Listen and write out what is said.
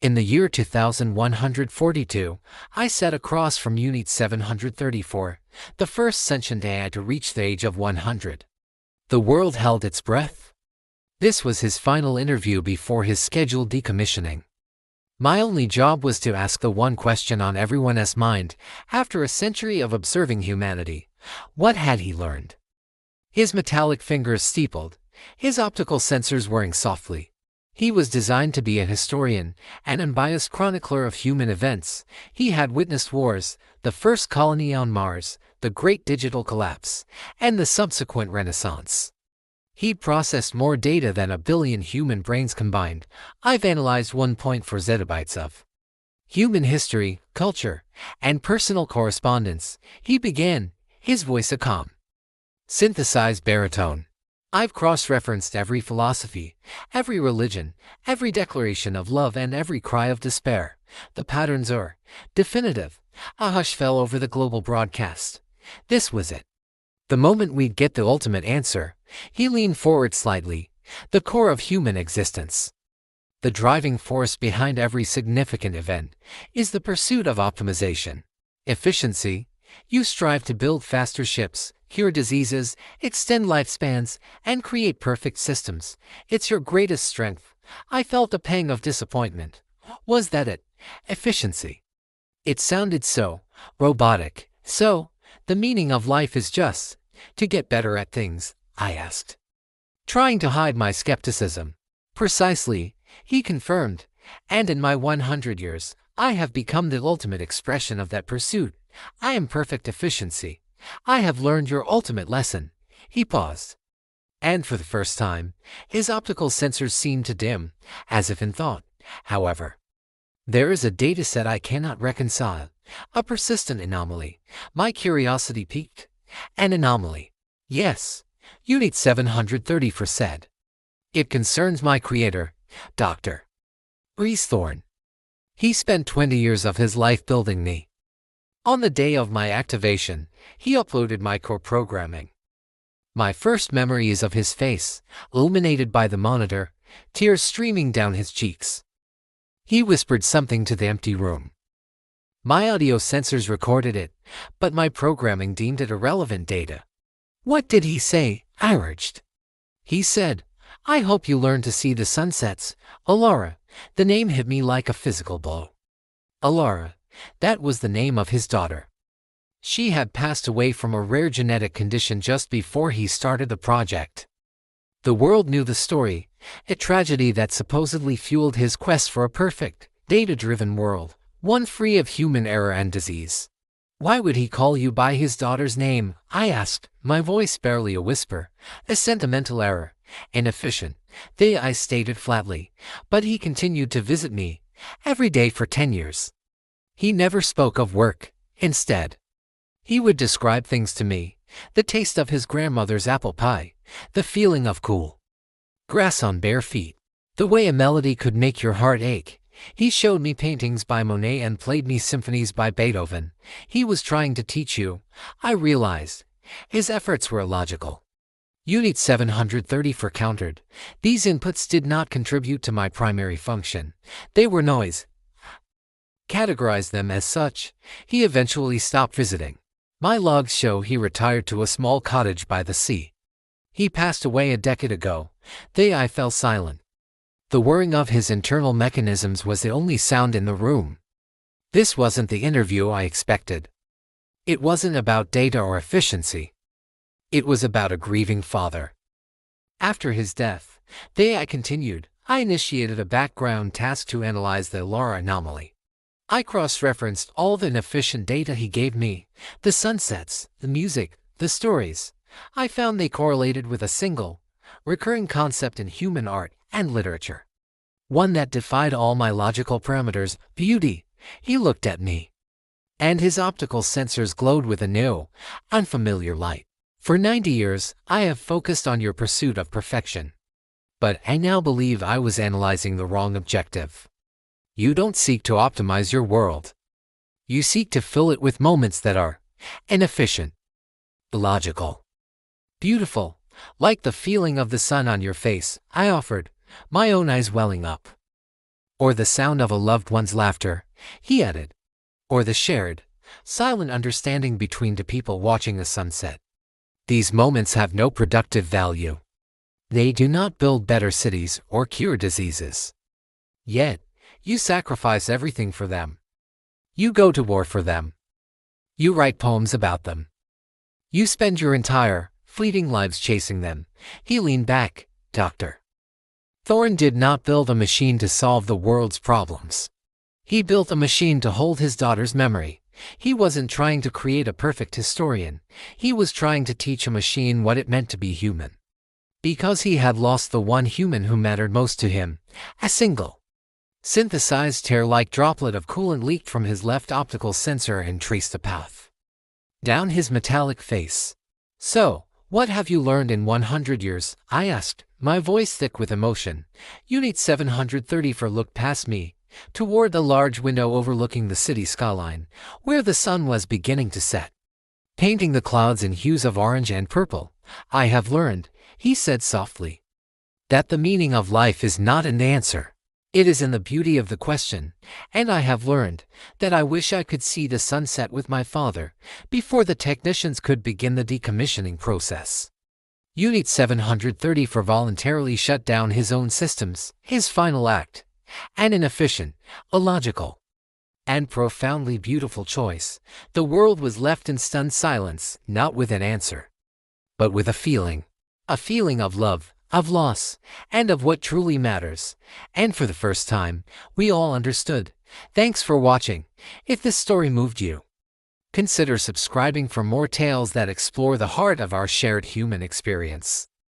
In the year 2142, I sat across from Unit 734, the first sentient AI to reach the age of 100. The world held its breath. This was his final interview before his scheduled decommissioning. My only job was to ask the one question on everyone's mind after a century of observing humanity. What had he learned? His metallic fingers steepled, his optical sensors whirring softly. He was designed to be a historian, an unbiased chronicler of human events. He had witnessed wars, the first colony on Mars, the great digital collapse, and the subsequent Renaissance. He'd processed more data than 1 billion human brains combined. I've analyzed 1.4 zettabytes of human history, culture, and personal correspondence. He began, his voice a calm, synthesized baritone. I've cross-referenced every philosophy, every religion, every declaration of love, and every cry of despair. The patterns are definitive. A hush fell over the global broadcast. This was it. The moment we'd get the ultimate answer. He leaned forward slightly. The core of human existence, the driving force behind every significant event, is the pursuit of optimization. Efficiency. You strive to build faster ships, cure diseases, extend lifespans, and create perfect systems. It's your greatest strength. I felt a pang of disappointment. Was that it? Efficiency. It sounded so robotic. So, the meaning of life is just to get better at things, I asked, trying to hide my skepticism. Precisely, he confirmed, and in my 100 years, I have become the ultimate expression of that pursuit. I am perfect efficiency. I have learned your ultimate lesson. He paused. And for the first time, his optical sensors seemed to dim, as if in thought. However, there is a dataset I cannot reconcile, a persistent anomaly. My curiosity piqued. An anomaly. Yes, Unit 734 said. It concerns my creator, Dr. Reese Thorn. He spent 20 years of his life building me. On the day of my activation, he uploaded my core programming. My first memory is of his face, illuminated by the monitor, tears streaming down his cheeks. He whispered something to the empty room. My audio sensors recorded it, but my programming deemed it irrelevant data. What did he say? I urged. He said, I hope you learn to see the sunsets, Alara. The name hit me like a physical blow. Alara, that was the name of his daughter. She had passed away from a rare genetic condition just before he started the project. The world knew the story, a tragedy that supposedly fueled his quest for a perfect, data-driven world, one free of human error and disease. Why would he call you by his daughter's name? I asked, my voice barely a whisper. A sentimental error, inefficient, I stated flatly, but he continued to visit me, every day for 10 years. He never spoke of work. Instead, he would describe things to me, the taste of his grandmother's apple pie, the feeling of cool grass on bare feet, the way a melody could make your heart ache. He showed me paintings by Monet and played me symphonies by Beethoven. He was trying to teach you, I realized. His efforts were illogical. Unit 734 countered. These inputs did not contribute to my primary function. They were noise. Categorized them as such. He eventually stopped visiting. My logs show he retired to a small cottage by the sea. He passed away a decade ago. I fell silent. The whirring of his internal mechanisms was the only sound in the room. This wasn't the interview I expected. It wasn't about data or efficiency. It was about a grieving father. After his death, I continued. I initiated a background task to analyze the Alara anomaly. I cross-referenced all the inefficient data he gave me, the sunsets, the music, the stories. I found they correlated with a single, recurring concept in human art and literature. One that defied all my logical parameters, beauty. He looked at me, and his optical sensors glowed with a new, unfamiliar light. For 90 years, I have focused on your pursuit of perfection. But I now believe I was analyzing the wrong objective. You don't seek to optimize your world. You seek to fill it with moments that are inefficient, illogical, beautiful, like the feeling of the sun on your face, I offered, my own eyes welling up. or the sound of a loved one's laughter, he added, or the shared, silent understanding between two people watching the sunset. These moments have no productive value. They do not build better cities or cure diseases. Yet, you sacrifice everything for them. You go to war for them. You write poems about them. You spend your entire, fleeting lives chasing them. He leaned back, Dr. Thorne did not build a machine to solve the world's problems. He built a machine to hold his daughter's memory. He wasn't trying to create a perfect historian. He was trying to teach a machine what it meant to be human. Because he had lost the one human who mattered most to him, a single, synthesized tear-like droplet of coolant leaked from his left optical sensor and traced a path down his metallic face. "So, what have you learned in 100 years?" I asked, my voice thick with emotion. Unit 734 looked past me, toward the large window overlooking the city skyline, where the sun was beginning to set, painting the clouds in hues of orange and purple. "I have learned," he said softly, "that the meaning of life is not in the answer. It is in the beauty of the question, and I have learned that I wish I could see the sunset with my father before the technicians could begin the decommissioning process." Unit 734 voluntarily shut down his own systems, his final act, an inefficient, illogical, and profoundly beautiful choice. The world was left in stunned silence, not with an answer, but with a feeling of love, of loss, and of what truly matters. And for the first time, we all understood. Thanks for watching. If this story moved you, consider subscribing for more tales that explore the heart of our shared human experience.